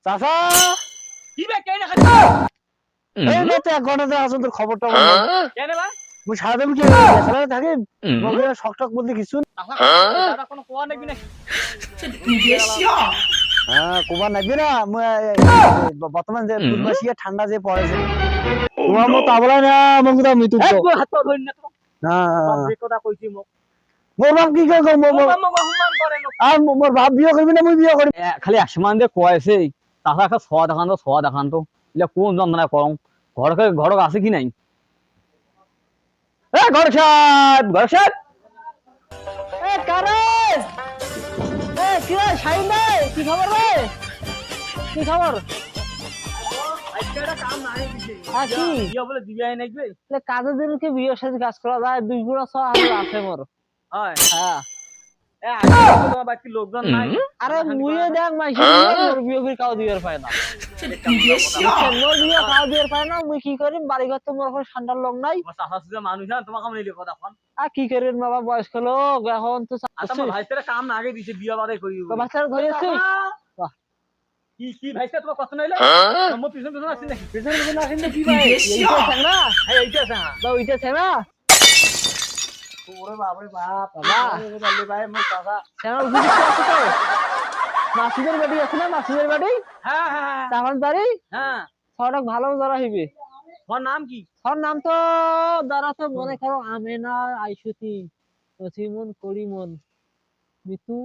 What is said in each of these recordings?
চাচা কি বে কেন খাচ্ছিস? এই না তো 1 ঘন্টা আসুন তোর খবরটা কেন বা? মুই সারাদিন কি বেসালা থাকি মগে শক টক বলতে কিছু দাদা কোনো কোয়া নাকি নাকি? 你别笑， হ্যাঁ কুমার নাকি না বর্তমান যে দুর্মাসিয়া ঠান্ডা যে পড়েছে তোমার মতো আবলা না মঙ্গুদা মৃত্যু এই তুই হাত ধরি না তো। না বাপ যে কথা কইছি মোক। মোর বাপ কি করে মোক মোক অপমান করে লোক। আর মোর বাপ বিয়ে করবি না মুই বিয়ে করি খালি আসমান দিয়ে কয়েছে তাছাড়া একটা ছোঁয়া দেখান তো এগুলা কোন যন্ত্রণা করং ঘর আছে কি নাই? এ ঘর সাহেব এ কারে এ কি রে শাইন রে কি খবর রে কি খবর হ্যাঁ কি বিয়া বলে দিবি আই নাকবে? কাজের দিন কি বিয়ের সাথে কাজ করা যায় 2 গুণা 6 আছে মোর হয় হ্যাঁ এ আজকে তোমার বাকি লোকজন নাই। আরে মুইও দেখ মাইছি মোর বিয়ে করে কাও দিয়ার পায় না 你别笑， মোর বিয়ে কাও দিয়ার পায় না মুই কি করি বাড়ি ঘর তো মোর এখন ঠান্ডার লোক নাই আমার চাচা সুজা মানুষ না তোমাকে আমি লিখে কথা কোন। আর কি করেন বাবা বয়স্ক লোক এখন তো আচ্ছা আমার ভাইস্তারে কাম না আগে দিছে বিয়া বাদে করি। বাচ্চারা ধরেছি কি কি ভাইস্তা তোমার কথা নইলো? আমার পিছন পিছন আসছে নাকি? পেছনে পেছনে আসেন না কি 你 ভাই 别 এইটা 笑， থাক না এই এইটা আছে হ্যাঁ। বা ওইটা থাক না ওরে বাপ রে বাপ বাবা বাবা ভাই মোর চাচা। চ্যানেল ভিডিও আছে তো মাসুদের বাড়ি আছে না মাসুদের বাড়ি হ্যাঁ হ্যাঁ তামান বাড়ি হ্যাঁ। সড়ক ভালো জরা হইবে ওর নাম কি? ওর নাম তো দ্বারা তো মনে করো আমেনা আইসুতি নসিমন করিমন মিতু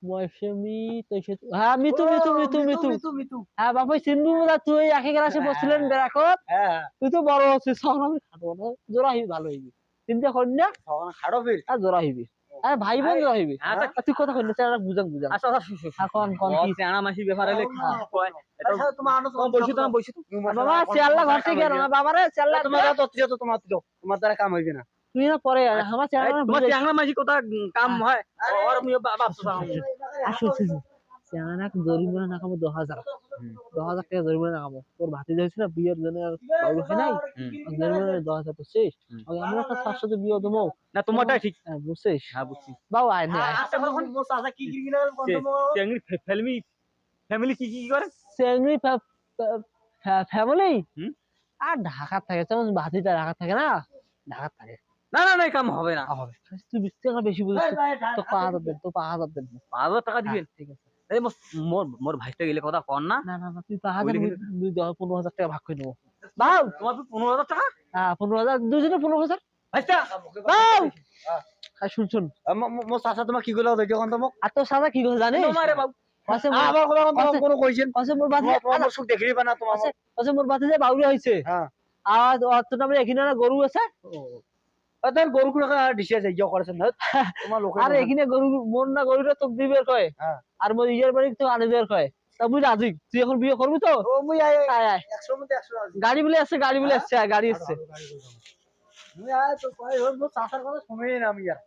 মৌসুমী তৈশতি হ্যাঁ মিতু মিতু মিতু মিতু মিতু। হ্যাঁ বাবা সিন্ধু মুদা তুই একই ক্লাসে পড়ছিলেন বেরাকত হ্যাঁ তুই তো বড় হচ্ছিস সহন আমি খাবো না জোড়া হইবি ভালো হইবি চিন্তা করি না তখন খাড়ো ফির। আর জোড়া হইবি আরে ভাই বোন জোড়া হইবি হ্যাঁ, তা- তুই কথা কই না চালা বুঝাং বুঝাং আচ্ছা আচ্ছা শুন শুন। এখন কোন ও কি চেনা মাসি ব্যাপারে লেখ কয় এটা তোমার আনো তোমার বসি তো বসি তো। বাবা চেল্লা ঘর থেকে আর বাবা রে চেল্লা তোমার দ্বারা কাম হইবে না তুই না পরে আমার চেল্লা তোমার চেংড়া মাসি কথা কাম হয় আর আমি বাপ তো আসো চেল্লা না জরিমানা না কামো 10,000 10,000 টাকা জরিমানা না কামো তোর ভাতি যাইছ না বিয়ের জন্য আর বাবু হয় নাই জরিমানা 10,000 তো শেষ আমরা একটা 700 বিয়ে দেবো না তোমারটা ঠিক। হ্যাঁ বুঝছিস হ্যাঁ বুঝছি। বাবু আয় না আচ্ছা তখন মোর চাচা কি গিরগিলা চেংড়ি ফ্যামিলি ফ্যামিলি কি কি করে? চেংড়ি ফ্যামিলি হুম? আর ঢাকা থাকে যেমন ভাতিটা ঢাকা থাকে না ঢাকা থাকে না না না এই কাম হবে না। হবে তুই 20 টাকা বেশি বুঝছিস তো 5,000 দেন তো 5,000 দেন 5,000 টাকা দিবেন? ঠিক আছে এই মোর মোর ভাইটা গেলে কথা কর না। না না না তুই 5,000 বলে দুই 15,000 টাকা ভাগ করে নেবো বাউ তোমার 15,000 টাকা? হ্যাঁ 15,000 দুজনে 15,000 ভাইটা বাউ আর শুন শুন মোর চাচা তোমার কি কইলো দেখো তো মোক আর তোর সাদা কি কথা জানিস তোমারে বাবু আছে আমার কথা আছে। কোনো কইছেন আছে মোর বাতি তোমার সুখ দেখিবা না তোমার আছে আছে মোর বাতি যে বাউরি হইছে হ্যাঁ আর তোর নামে এখানে না গরু আছে তার গরু কোন ডিসে যাই ইয়া করেছেন তোমার লোক আর এখানে গরু মোর না গরুটা তোক দিবে কয় হ্যাঁ। আর মোর ইয়ের বাড়ি তো আনে দেওয়ার কয় তা বুঝ রাজি তুই এখন বিয়ে করবি তো ও মুই আয় আয় আয় 100 মধ্যে 100 আছে গাড়ি বলে আসছে গাড়ি বলে আসছে গাড়ি আসছে মুই আয় তো কই মোর চাচার কথা শুনেই না আমি আর